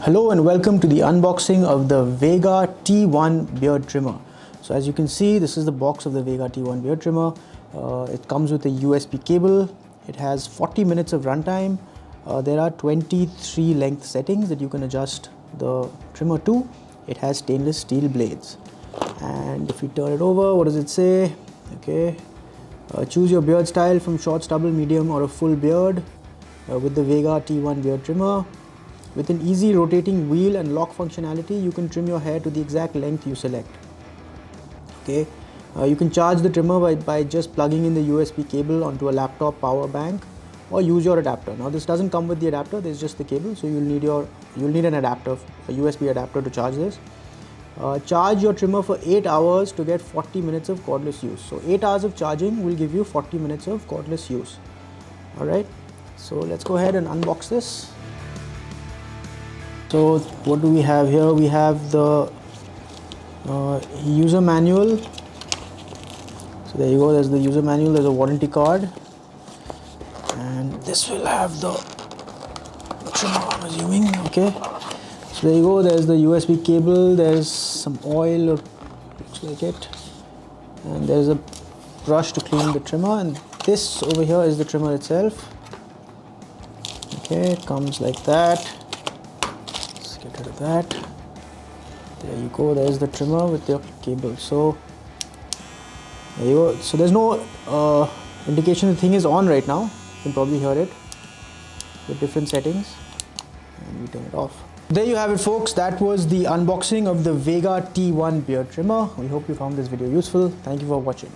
Hello and welcome to the unboxing of the Vega T-1 beard trimmer. So as you can see, this is the box of the Vega T-1 beard trimmer. It comes with a USB cable. It has 40 minutes of runtime. There are 23 length settings that you can adjust the trimmer to. It has stainless steel blades. And if you turn it over, what does it say? Okay. Choose your beard style from short stubble, medium or a full beard with the Vega T-1 beard trimmer. With an easy rotating wheel and lock functionality, you can trim your hair to the exact length you select. Okay, you can charge the trimmer by just plugging in the USB cable onto a laptop power bank or use your adapter. Now this doesn't come with the adapter, there's just the cable, so you'll need an adapter, a USB adapter to charge this. Charge your trimmer for 8 hours to get 40 minutes of cordless use. So 8 hours of charging will give you 40 minutes of cordless use. Alright, so let's go ahead and unbox this. So what do we have here? We have the user manual. So there you go, there's the user manual, there's a warranty card. And this will have the trimmer, I'm assuming, okay. So there you go, there's the USB cable, there's some oil, or looks like it. And there's a brush to clean the trimmer, and this over here is the trimmer itself. Okay, it comes like that. Get rid of that. There you go, there's the trimmer with your cable. So there you go. So there's no indication the thing is on right now. You can probably hear it with different settings, and we turn it off. There you have it, folks. That was the unboxing of the Vega T-1 beard trimmer. We hope you found this video useful. Thank you for watching.